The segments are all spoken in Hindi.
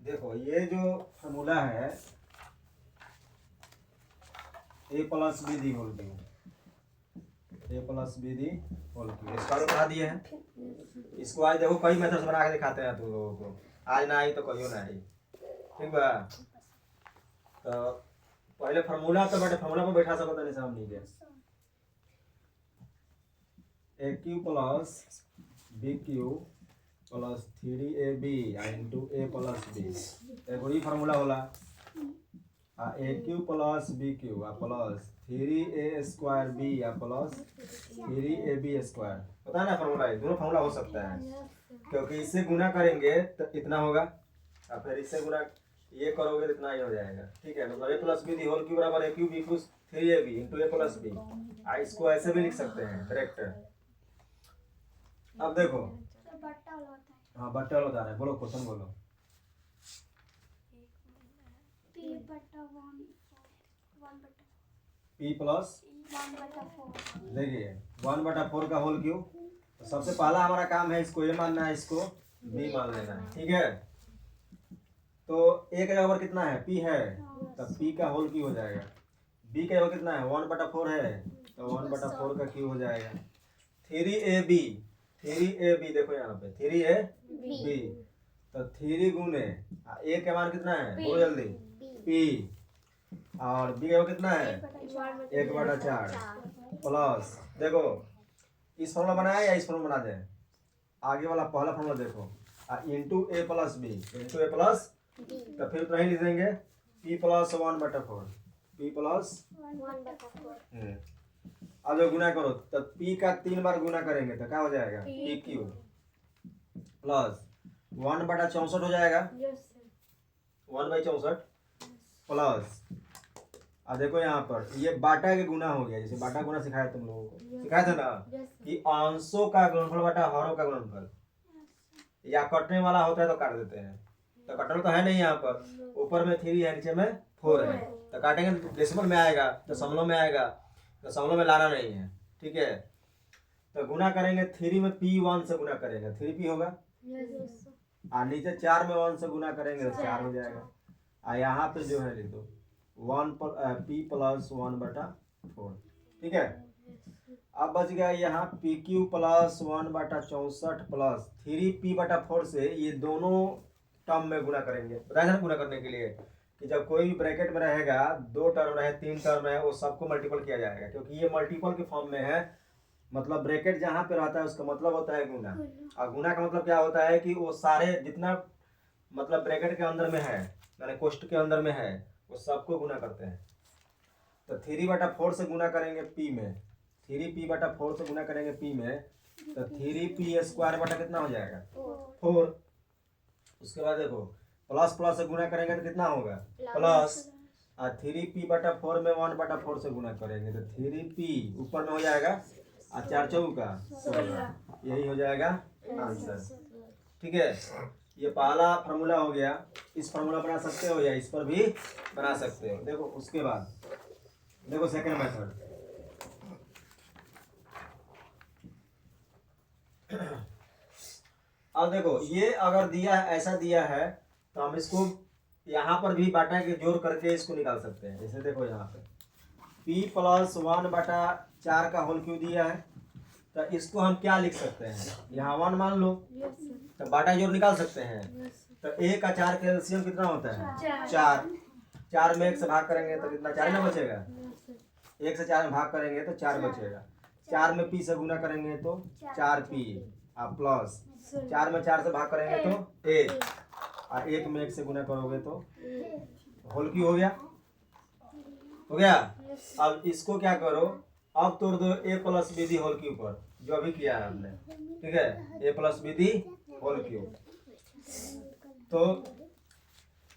देखो ये जो फॉर्मूला है A plus B the whole cube, A plus B the whole cube इसका बना दिए हैं। इसको आज देखो कई मेथड से बना के दिखाते हैं तुम लोगों को, आज ना आई तो कहियो ना आई, ठीक बा। तो पहले फार्मूला तो बटे फार्मूला पर बैठा सको तनी सामने के A cube plus B cube plus 3ab into A plus B, एगो ई फार्मूला होला। आ A cube plus B cube आ प्लस 3a स्क्वायर बी आ प्लस 3ab स्क्वायर, पता है ना फार्मूला है, दोनों फार्मूला हो सकता है क्योंकि इससे गुना करेंगे तो इतना होगा और फिर इससे गुना ये करोगे तो इतना ही हो जाएगा, ठीक है। मतलब A plus B the whole cube बराबर A cube equals 3ab into A plus B. इसको ऐसे भी लिख सकते हैं डायरेक्ट। अब देखो हाँ बट्टा वाला बता रहे, बोलो क्वेश्चन बोलो। पी प्लस देखिए 1/4 का होल क्यूब, तो सबसे पहला हमारा काम है इसको ए मानना है, इसको बी मान लेना है, ठीक है। तो ए का जगह पर कितना है पी है, तो पी का होल क्यूब हो जाएगा। बी का जगह कितना है 1/4 है, तो 1/4 का क्यूब हो जाएगा। 3ab, 3ab देखो यहाँ पे 3ab, तो 3 गुने ए का मान कितना है बोलो जल्दी पी, और बी का मान कितना है 1/4 प्लस, देखो इस फॉर्मूला बनाया या इस फॉर्मूला बना दें, आगे वाला पहला फॉर्मूला देखो into A plus B into A plus, तो फिर तो नहीं लिख देंगे पी प्लस 1/4, पी प्लस अब जो गुना करो तो पी का 3 बार गुना करेंगे तो क्या हो जाएगा पी क्यूब प्लस 1/64 हो जाएगा, 1/64 प्लस, अब देखो यहाँ पर ये बाटा के गुना हो गया, जैसे बाटा गुना सिखाया तुम लोगों को, सिखाया था ना कि अंशों का गुणनफल बाटा हरों का गुणनफल, या कटने वाला होता है तो काट देते हैं, तो कटना तो है नहीं यहाँ पर, ऊपर में 3 है नीचे में 4 है, तो काटेंगे तो डेसिमल में आएगा, दशमलव में आएगा, दशमलव में लाना नहीं है, ठीक है। तो गुना करेंगे 3 में p1 से गुना करेंगे 3p होगा, और नीचे 4 में 1 से गुना करेंगे तो 4 हो जाएगा, और यहाँ पे जो है लिख दो p प्लस 1/4, ठीक है। अब बच गया यहाँ P Q plus 1/64 plus 3p/4 से ये दोनों टर्म में गुना करेंगे, बताया ना गुना करने के लिए कि जब कोई भी ब्रैकेट में रहेगा, 2 टर्म रहे 3 टर्म है, वो सबको मल्टीपल किया जाएगा, क्योंकि ये मल्टीपल के फॉर्म में है, मतलब ब्रैकेट जहाँ पे रहता है उसका मतलब होता है गुना, और गुना का मतलब क्या होता है कि वो सारे जितना मतलब ब्रैकेट के अंदर में है यानी कोष्ठ के अंदर में है वो सबको गुना करते हैं। तो 3/4 से गुना करेंगे p में, 3p/4 से गुना करेंगे p में, तो 3p स्क्वायर बटा कितना हो जाएगा 4। उसके बाद देखो प्लस प्लस से गुना करेंगे तो कितना होगा प्लस, और 3p/4 में 1/4 से गुना करेंगे तो 3p ऊपर में हो जाएगा, और 4 चौका 16, यही हो जाएगा आंसर, ठीक है। ये पहला फार्मूला हो गया, इस फार्मूला बना सकते हो या इस पर भी बना सकते हो। देखो उसके बाद देखो सेकंड मेथड, अब देखो ये अगर दिया है ऐसा दिया है तो हम इसको यहाँ पर भी बाटा के जोड़ करके इसको निकाल सकते हैं। जैसे देखो यहाँ पे p प्लस 1/4 का होल क्यों दिया है, तो इसको हम क्या लिख सकते हैं, यहाँ 1 मान लो, तो बाटा जोड़ निकाल सकते हैं। तो a का 4 का एलसीएम कितना होता है 4, 4 में 1 से भाग करेंगे तो कितना 4 में बचेगा, 1 से 4 में भाग करेंगे तो 4 बचेगा, 4 में p से गुना करेंगे तो 4p, और प्लस 4 में 4 से भाग करेंगे तो 1, और 1 में 1 से गुना करोगे तो होल क्यों हो गया, हो गया। अब इसको क्या करो, अब तोड़ दो a plus B the whole cube पर, जो अभी किया है हमने, ठीक है, a plus B the whole cube. तो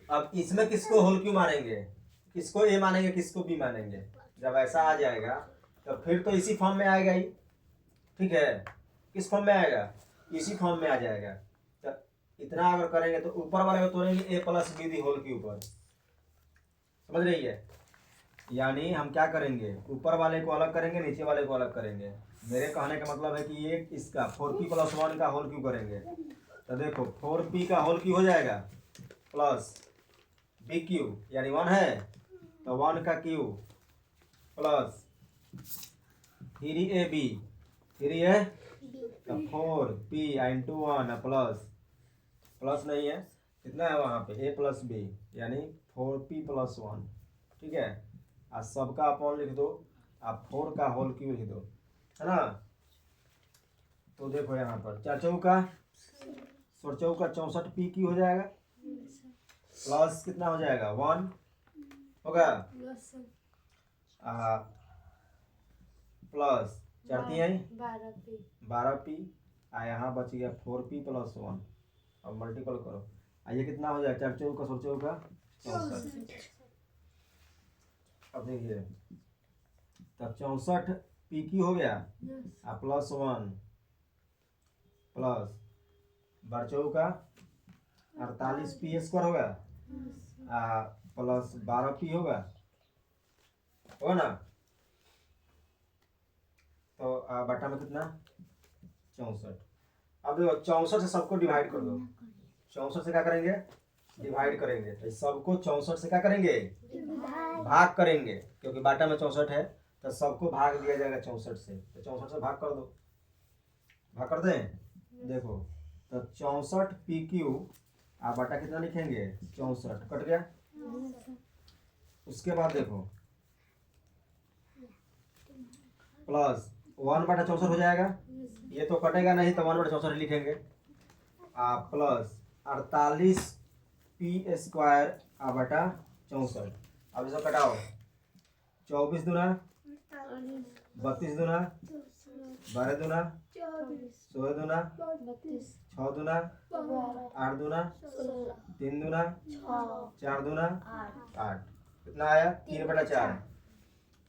अब इसमें किसको होल क्यूब मानेंगे, किसको a मानेंगे किसको b मानेंगे, जब ऐसा आ जाएगा तो फिर तो इसी फॉर्म में आएगा ही, ठीक है, किस फॉर्म में आएगा इसी फॉर्म में आ जाएगा। तो इतना अगर करेंगे तो ऊपर वाले को तोड़ेंगे a plus B the whole cube पर, समझ रही है, यानी हम क्या करेंगे ऊपर वाले को अलग करेंगे नीचे वाले को अलग करेंगे। मेरे कहने का मतलब है कि ये इसका 4p + 1 का होल क्यूब करेंगे, तो देखो 4p का होल क्यूब हो जाएगा प्लस बी क्यू यानी 1 है तो 1 का क्यू प्लस 3ab 3 है तो 4p इंटू 1 प्लस नहीं है कितना है वहाँ पे a प्लस बी यानी 4p प्लस 1 ठीक है। आज सबका अपॉन लिख दो आप 4 का होल क्यू लिख दो है ना। तो देखो यहाँ पर 4 चौका 64p क्यू हो जाएगा प्लस कितना हो जाएगा 1 होगा प्लस 4 12p यहाँ बच गया 4p प्लस 1 अब मल्टीपल करो ये कितना हो जाएगा 4 चौका 64 अब देखिए तब 64p की हो गया प्लस 1 प्लस 12 चौका 48p स्क्वायर होगा प्लस 12p होगा ना। तो बटा में कितना 64। अब देखो 64 से सबको डिवाइड कर दो 64 से क्या करेंगे डिवाइड करेंगे तो सबको 64 से क्या करेंगे भाग करेंगे क्योंकि बाटा में 64 है तो सबको भाग दिया जाएगा 64 से तो 64 से भाग कर दो भाग कर दें। देखो तो 64p क्यू बाटा कितना लिखेंगे 64 कट गया। उसके बाद देखो प्लस 1 बटा 64 हो जाएगा ये तो कटेगा नहीं तो 1 बटा 64 लिखेंगे प्लस 48p स्क्वायर बटा 64। अब इसको कटाओ 24 दूना 32 दूना 12 दूना 16 दूना 6 दूना 8 दूना 3 दूना 4 दूना 8 कितना आया 3 बटा 4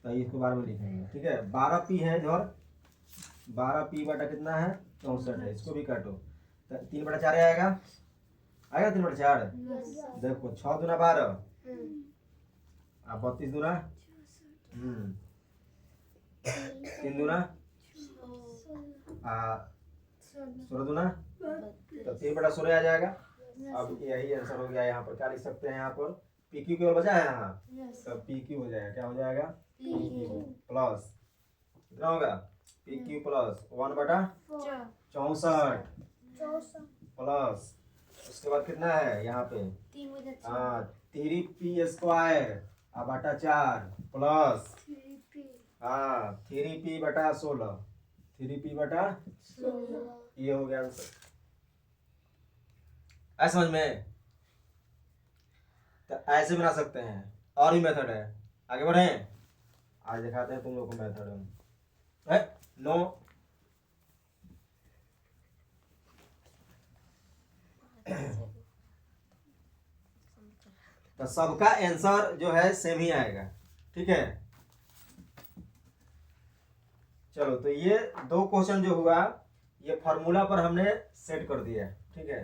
तो इसको बार में लिखेंगे ठीक है। 12p है इधर 12p बटा कितना है 64 है इसको भी काटो तो 3 बटा 4 आएगा 3 बटा 4 देखो 6 दूना 12 32 दूना 3 दूना 16 दूना तो 3 बटा 16 आ जाएगा। अब यही आंसर हो गया। यहाँ पर क्या लिख सकते हैं यहाँ पर पी क्यू केवल बचा है यहाँ तो पी क्यू हो जाएगा क्या हो जाएगा पी क्यू प्लस कितना होगा पी क्यू प्लस 1 बटा 64 प्लस उसके बाद कितना है यहाँ पे 3p स्क्वायर बटा 4 प्लस 3p बटा 16 3p बटा ये हो गया आंसर। ऐसे समझ में तो ऐसे बना सकते हैं और भी मेथड है आगे बढ़े आज दिखाते हैं तुम लोग को मेथड है नो तो सबका आंसर जो है सेम ही आएगा ठीक है। चलो तो ये 2 क्वेश्चन जो हुआ ये फार्मूला पर हमने सेट कर दिया ठीक है।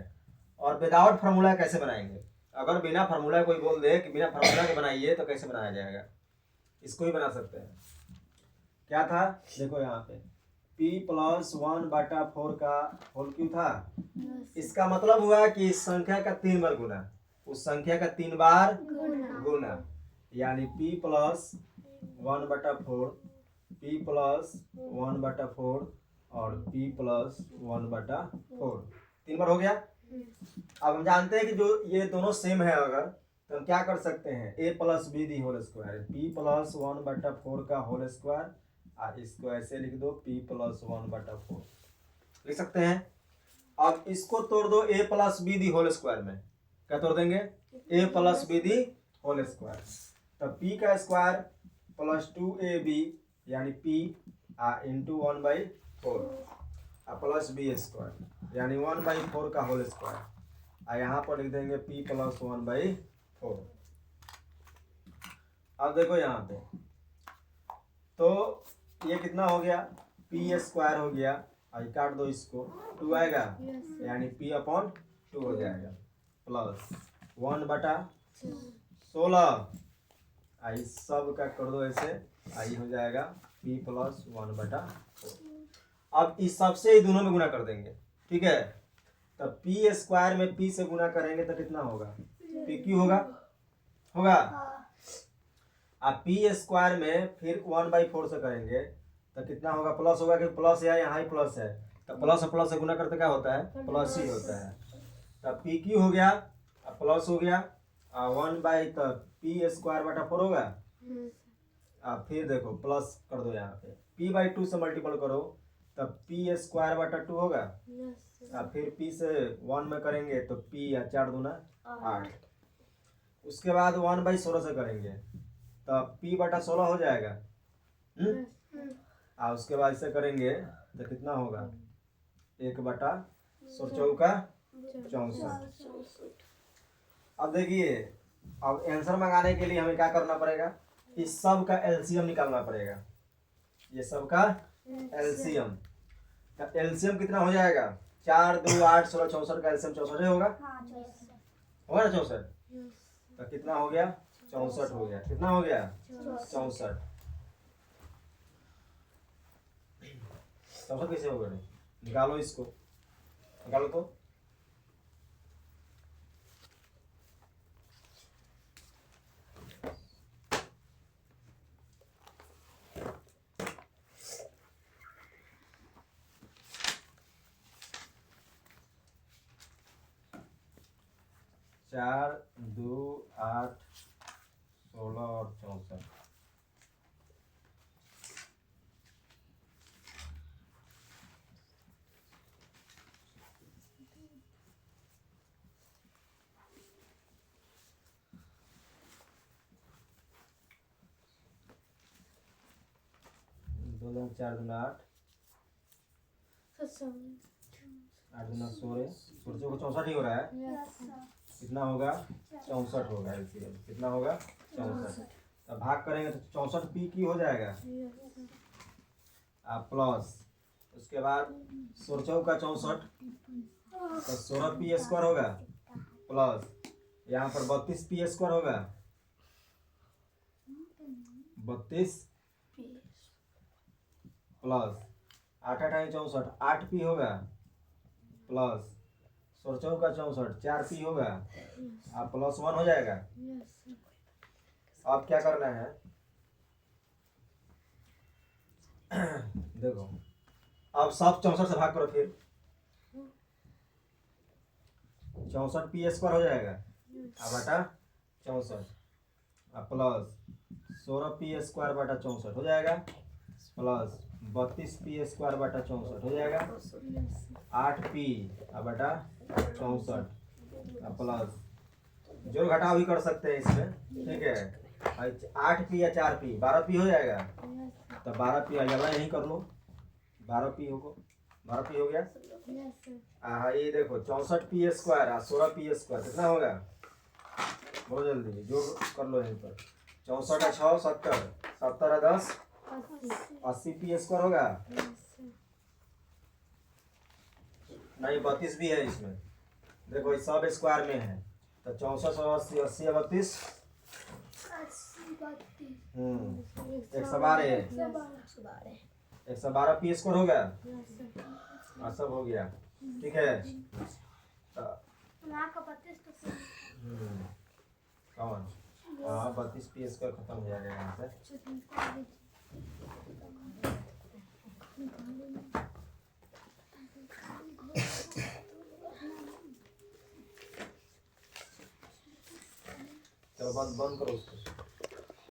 और विदाउट फार्मूला कैसे बनाएंगे अगर बिना फार्मूला कोई बोल दे कि बिना फार्मूला के बनाइए तो कैसे बनाया जाएगा इसको ही बना सकते हैं। क्या था देखो यहाँ पे p प्लस 1 बटा 4 का होल क्यू था इसका मतलब हुआ कि इस संख्या का 3 बार गुना उस संख्या का 3 बार गुना यानी p प्लस 1 बटा 4 p प्लस 1 बटा 4 और p प्लस 1 बटा 4 3 बार हो गया। अब हम जानते हैं कि जो ये दोनों सेम है अगर तो हम क्या कर सकते हैं a plus B the whole square p plus 1 बटा 4 का होल स्क्वायर और इसको ऐसे लिख दो p प्लस 1 बटा 4 लिख सकते हैं। अब इसको तोड़ दो a plus B the whole square में क्या तोड़ देंगे a plus B the whole square तो p का स्क्वायर प्लस 2ab यानी p into 1/4 plus b square यानी 1/4 का होल स्क्वायर यहाँ पर लिख देंगे p प्लस 1/4। अब देखो यहाँ पे तो ये कितना हो गया p स्क्वायर हो गया काट दो इसको 2 आएगा यानी p अपॉन 2 हो जाएगा प्लस 1 बटा 16 इस सब का कर दो ऐसे आई हो जाएगा p प्लस 1 बटा 4। अब इस सबसे ही दोनों में गुणा कर देंगे ठीक है। तब p स्क्वायर में p से गुणा करेंगे तो कितना होगा पी क्यू होगा होगा। अब पी स्क्वायर में फिर 1/4 से करेंगे तो कितना होगा, प्लस होगा कि प्लस है, यहाँ ही प्लस है तो प्लस और प्लस से गुना करते क्या होता है, प्लस ही होता है। तब पी क्यू हो गया, अब प्लस हो गया 1/पी²/4 होगा। अब फिर देखो प्लस कर दो, यहाँ पे p/2 से मल्टीपल करो तब p²/2 होगा। अब फिर p से 1 में करेंगे तो p या 4 दूना 8। उसके बाद 1/16 से करेंगे तब p/16 हो जाएगा। और उसके बाद इसे करेंगे तो कितना होगा, 1/64। अब देखिए, अब आंसर मंगाने के लिए हमें क्या करना पड़ेगा, इस सब का एलसीएम निकालना पड़ेगा, ये सब का एलसीएम। तो एलसीएम कितना हो जाएगा, 4 2 8 16 64 का एलसीएम 64 होगा, होगा ना 64। तो कितना हो गया, 64 हो गया। कितना हो गया, 64। 64 कैसे होगा, निकालो इसको, निकालो तो। चार 2 8 16 और 64। दो 4 2 8 8 2 16 16 को 64 ही हो रहा है। कितना होगा, 64 होगा एलसीएम। कितना होगा, 64। तब भाग करेंगे तो 64 पी की हो जाएगा, आप प्लस उसके बाद 16 का 64 तो 16 p² होगा, प्लस यहाँ पर 32 p² होगा, 32 प्लस 8 8 64 8p होगा, प्लस 16 का 64 4p होगा, अब प्लस 1 हो जाएगा। अब क्या करना है, देखो अब सब 64 से भाग करो, फिर 64 p² हो जाएगा, अब बटा 64 प्लस 16 p²/64 हो जाएगा, प्लस 32 p²/64 हो जाएगा, 8p बटा 64 प्लस जोड़ घटाव भी कर सकते हैं इसमें, ठीक है। 8p या 4p 12p हो जाएगा, तो 12p अगला यही कर लो, 12p हो गया। हाँ ये देखो 64 p² और 16 p² कितना होगा, बहुत जल्दी जोड़ कर लो यहीं पर। 64 का 6 70 70 और 10 80 p² होगा, नहीं 32 भी है इसमें, देखो इस सब स्क्वायर में है तो 64 और 80 80 और 32 112 p² होगा, सब हो गया, ठीक है। कौन, हाँ 32 p² खत्म हो जाएगा यहाँ से। चलो बंद करो उसको।